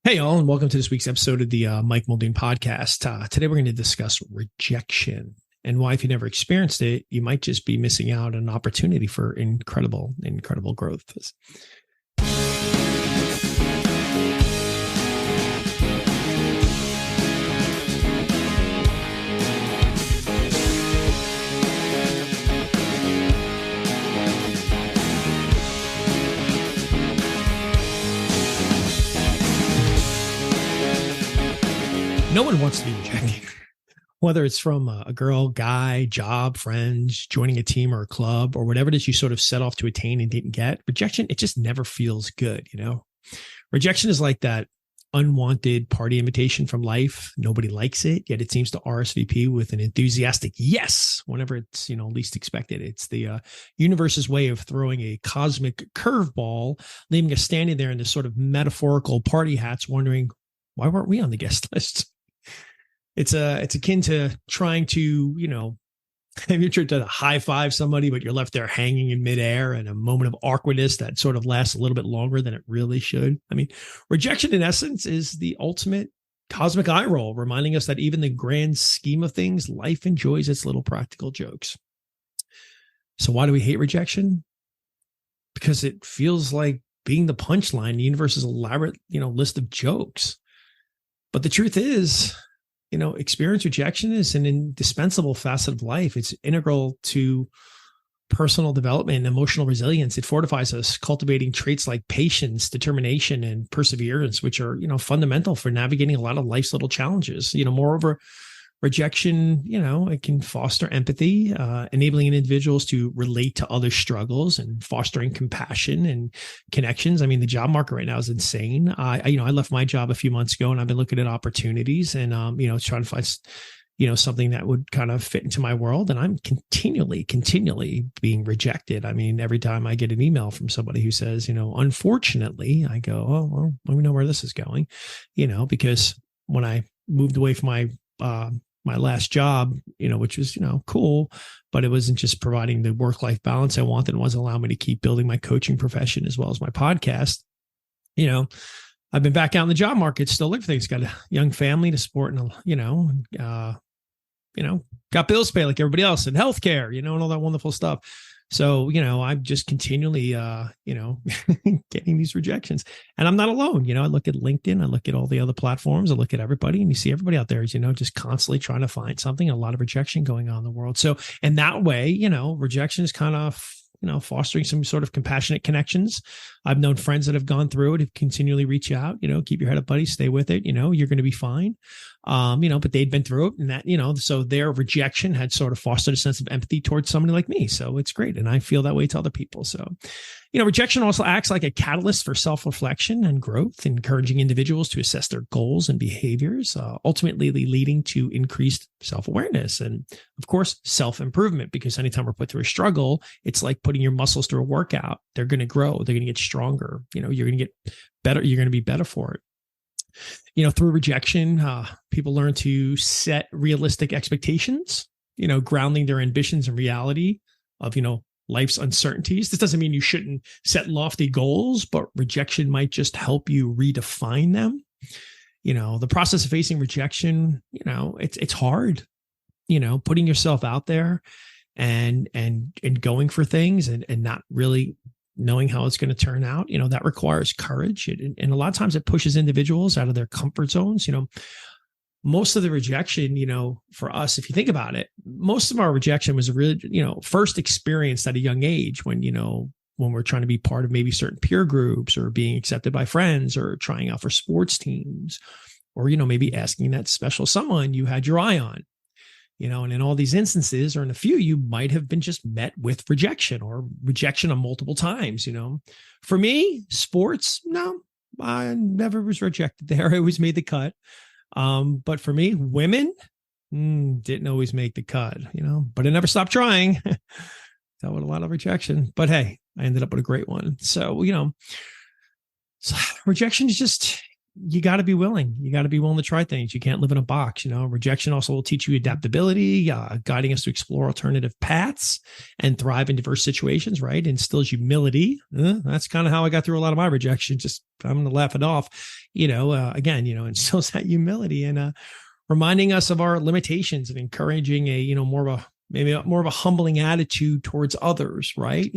Hey, all, and welcome to this week's episode of the Mike Muldoon podcast. Today, we're going to discuss rejection and why, if you never experienced it, you might just be missing out on an opportunity for incredible growth. No one wants to be rejected, whether it's from a girl, guy, job, friends, joining a team or a club, or whatever it is you sort of set off to attain and didn't get. Rejection, it just never feels good, you know? Rejection is like that unwanted party invitation from life. Nobody likes it, yet it seems to RSVP with an enthusiastic yes whenever it's, least expected. It's the universe's way of throwing a cosmic curveball, leaving us standing there in this sort of metaphorical party hats, wondering, why weren't we on the guest list? It's akin to trying to, have you tried to high five somebody, but you're left there hanging in midair and a moment of awkwardness that sort of lasts a little bit longer than it really should. I mean, rejection in essence is the ultimate cosmic eye roll, reminding us that even the grand scheme of things, life enjoys its little practical jokes. So why do we hate rejection? Because it feels like being the punchline, the universe's elaborate, list of jokes. But the truth is, experience rejection is an indispensable facet of life. It's integral to personal development and emotional resilience. It fortifies us, cultivating traits like patience, determination, and perseverance, which are, fundamental for navigating a lot of life's little challenges. Moreover, rejection, it can foster empathy, enabling individuals to relate to other struggles and fostering compassion and connections. I mean, the job market right now is insane. I left my job a few months ago and I've been looking at opportunities and, trying to find, something that would kind of fit into my world. And I'm continually being rejected. I mean, every time I get an email from somebody who says, unfortunately, I go, oh, well, let me know where this is going, because when I moved away from my last job, which was, cool, but it wasn't just providing the work-life balance I wanted. It wasn't allowing me to keep building my coaching profession as well as my podcast. I've been back out in the job market, still looking for things, got a young family to support and, got bills to pay like everybody else and healthcare, and all that wonderful stuff. So, I'm just continually, getting these rejections and I'm not alone. I look at LinkedIn, I look at all the other platforms, I look at everybody and you see everybody out there is, just constantly trying to find something, a lot of rejection going on in the world. So, and that way, rejection is kind of, fostering some sort of compassionate connections. I've known friends that have gone through it, have continually reach out, keep your head up, buddy, stay with it. You're going to be fine. But they'd been through it and that, so their rejection had sort of fostered a sense of empathy towards somebody like me. So it's great. And I feel that way to other people. So, rejection also acts like a catalyst for self-reflection and growth, encouraging individuals to assess their goals and behaviors, ultimately leading to increased self-awareness and, of course, self-improvement. Because anytime we're put through a struggle, it's like putting your muscles through a workout. They're going to grow. They're going to get stronger. You're going to get better. You're going to be better for it. Through rejection, people learn to set realistic expectations, grounding their ambitions in reality of, life's uncertainties. This doesn't mean you shouldn't set lofty goals, but rejection might just help you redefine them. The process of facing rejection, it's hard, putting yourself out there and going for things and not really knowing how it's going to turn out, that requires courage. And a lot of times it pushes individuals out of their comfort zones. Most of the rejection, for us, if you think about it, most of our rejection was really, first experienced at a young age when we're trying to be part of maybe certain peer groups or being accepted by friends or trying out for sports teams or, maybe asking that special someone you had your eye on. And in all these instances, or in a few, you might have been just met with rejection or rejection on multiple times. For me, sports, no, I never was rejected there. I always made the cut. But for me, women didn't always make the cut, but I never stopped trying. That was a lot of rejection, but hey, I ended up with a great one. So, so rejection is just, you got to be willing. You got to be willing to try things. You can't live in a box. Rejection also will teach you adaptability, guiding us to explore alternative paths and thrive in diverse situations, right? Instills humility. That's kind of how I got through a lot of my rejection. Just, I'm going to laugh it off, again, instills that humility and reminding us of our limitations and encouraging maybe more of a humbling attitude towards others, right?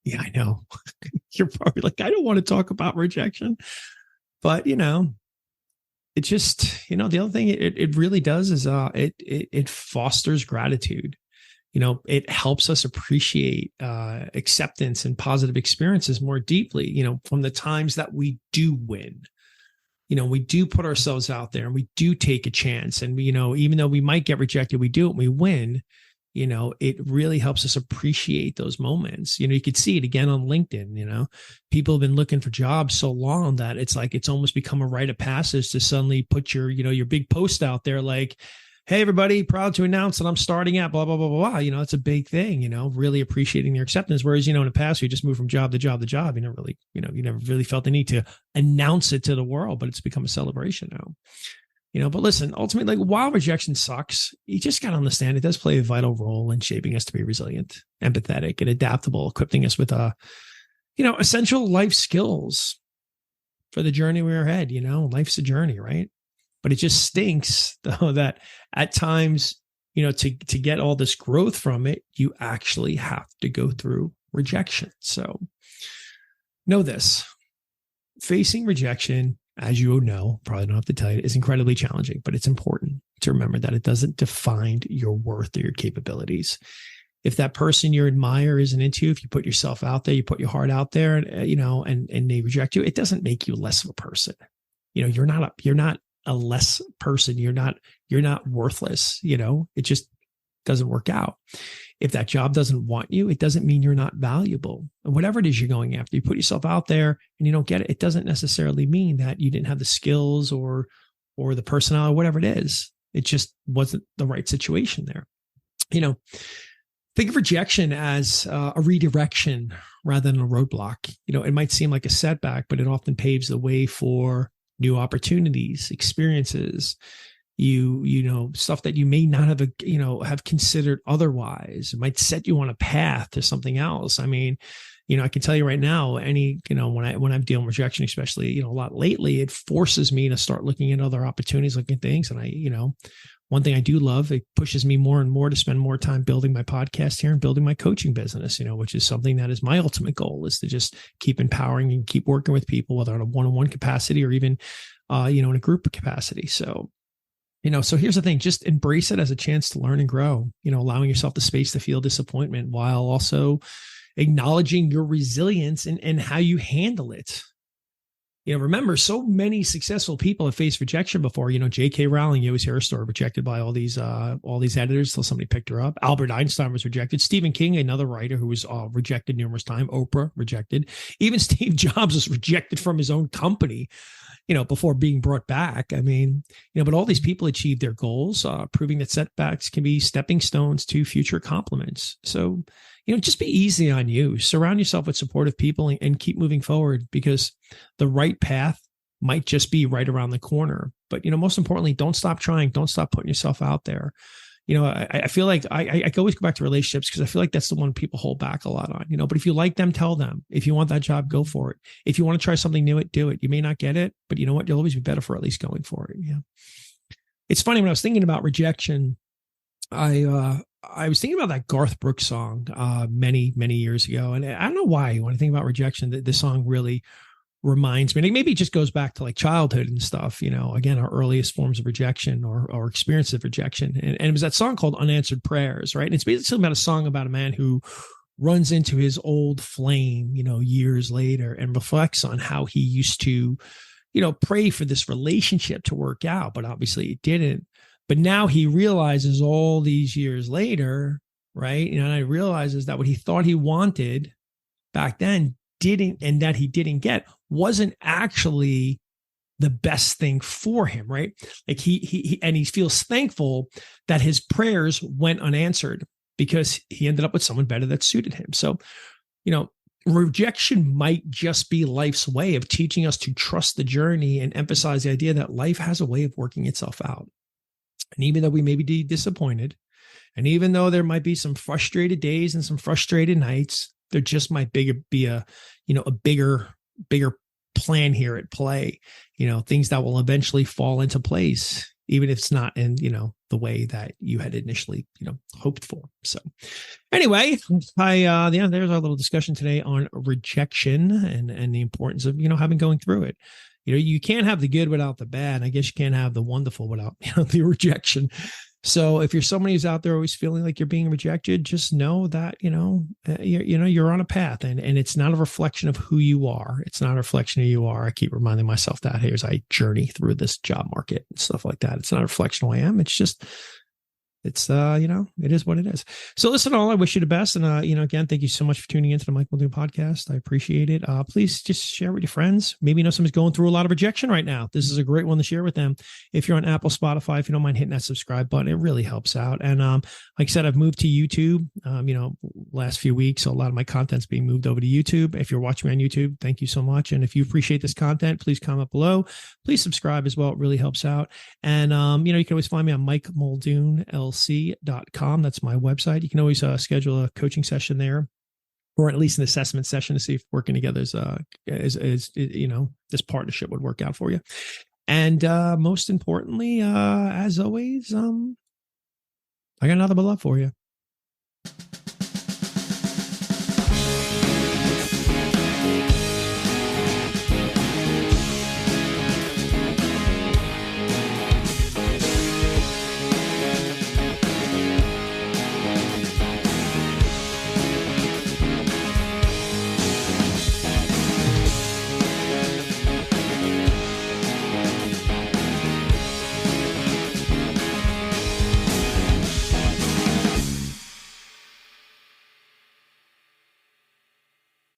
Yeah, I know. You're probably like, I don't want to talk about rejection, but it just, the other thing it really does is it fosters gratitude. It helps us appreciate acceptance and positive experiences more deeply, from the times that we do win. We do put ourselves out there and we do take a chance. And even though we might get rejected, we do it and we win. It really helps us appreciate those moments. You could see it again on LinkedIn. People have been looking for jobs so long that it's like it's almost become a rite of passage to suddenly put your big post out there like, hey, everybody, proud to announce that I'm starting at blah, blah, blah, blah, blah. It's a big thing, really appreciating their acceptance. Whereas, in the past, you just move from job to job to job. You never really felt the need to announce it to the world, but it's become a celebration now. But listen, ultimately, like while rejection sucks, you just got to understand it does play a vital role in shaping us to be resilient, empathetic, and adaptable, equipping us with essential life skills for the journey we're ahead. Life's a journey, right? But it just stinks though that at times, to get all this growth from it, you actually have to go through rejection. So know this, facing rejection, as you know, probably don't have to tell you, is incredibly challenging, but it's important to remember that it doesn't define your worth or your capabilities. If that person you admire isn't into you, if you put yourself out there, you put your heart out there, and they reject you, it doesn't make you less of a person. You're not a less person. You're not worthless. It just doesn't work out. If that job doesn't want you, it doesn't mean you're not valuable. And whatever it is you're going after, you put yourself out there and you don't get it. It doesn't necessarily mean that you didn't have the skills or the personality, whatever it is. It just wasn't the right situation there. Think of rejection as a redirection rather than a roadblock. It might seem like a setback, but it often paves the way for new opportunities, experiences, stuff that you may not have considered otherwise. It might set you on a path to something else. I mean, I can tell you right now, when I'm dealing with rejection, especially, a lot lately, it forces me to start looking at other opportunities, looking at things. And one thing I do love, it pushes me more and more to spend more time building my podcast here and building my coaching business, which is something that is my ultimate goal, is to just keep empowering and keep working with people, whether on a one-on-one capacity or even, in a group capacity. So, so here's the thing, just embrace it as a chance to learn and grow, allowing yourself the space to feel disappointment while also acknowledging your resilience and how you handle it. Remember, so many successful people have faced rejection before. J.K. Rowling, you always hear her story, rejected by all these editors till somebody picked her up. Albert Einstein was rejected. Stephen King, another writer who was rejected numerous times. Oprah, rejected. Even Steve Jobs was rejected from his own company, before being brought back. I mean, but all these people achieved their goals, proving that setbacks can be stepping stones to future accomplishments. So, just be easy on you. Surround yourself with supportive people and keep moving forward, because the right path might just be right around the corner. But, most importantly, don't stop trying. Don't stop putting yourself out there. I feel like I can always go back to relationships, because I feel like that's the one people hold back a lot on, but if you like them, tell them. If you want that job, go for it. If you want to try something new, do it. You may not get it, but you know what? You'll always be better for at least going for it. Yeah. It's funny, when I was thinking about rejection, I was thinking about that Garth Brooks song many, many years ago. And I don't know why, when I think about rejection, that this song really reminds me, maybe it just goes back to like childhood and stuff, again, our earliest forms of rejection or experience of rejection. And it was that song called Unanswered Prayers, right? And it's basically about a song about a man who runs into his old flame, years later, and reflects on how he used to, pray for this relationship to work out, but obviously it didn't. But now he realizes all these years later, right? And I realizes that what he thought he wanted back then didn't, and that he didn't get, wasn't actually the best thing for him, right? Like he feels thankful that his prayers went unanswered, because he ended up with someone better that suited him. So, rejection might just be life's way of teaching us to trust the journey and emphasize the idea that life has a way of working itself out. And even though we may be disappointed, and even though there might be some frustrated days and some frustrated nights, there just might be a bigger plan here at play, things that will eventually fall into place, even if it's not in, the way that you had initially, hoped for. So anyway, there's our little discussion today on rejection and the importance of, having going through it. You can't have the good without the bad. I guess you can't have the wonderful without, the rejection. So if you're somebody who's out there always feeling like you're being rejected, just know that, you're on a path, and it's not a reflection of who you are. It's not a reflection of who you are. I keep reminding myself that here as I journey through this job market and stuff like that. It's not a reflection of who I am. It's just, it is what it is. So listen, all, I wish you the best. And, again, thank you so much for tuning into the Mike Muldoon podcast. I appreciate it. Please just share with your friends. Maybe someone's going through a lot of rejection right now. This is a great one to share with them. If you're on Apple, Spotify, if you don't mind hitting that subscribe button, it really helps out. And like I said, I've moved to YouTube, last few weeks. So a lot of my content's being moved over to YouTube. If you're watching me on YouTube, thank you so much. And if you appreciate this content, please comment below. Please subscribe as well. It really helps out. And, you can always find me on MikeMuldoonLC.com. That's my website. You can always schedule a coaching session there, or at least an assessment session to see if working together is this partnership would work out for you. And most importantly, as always, I got nothing but love for you.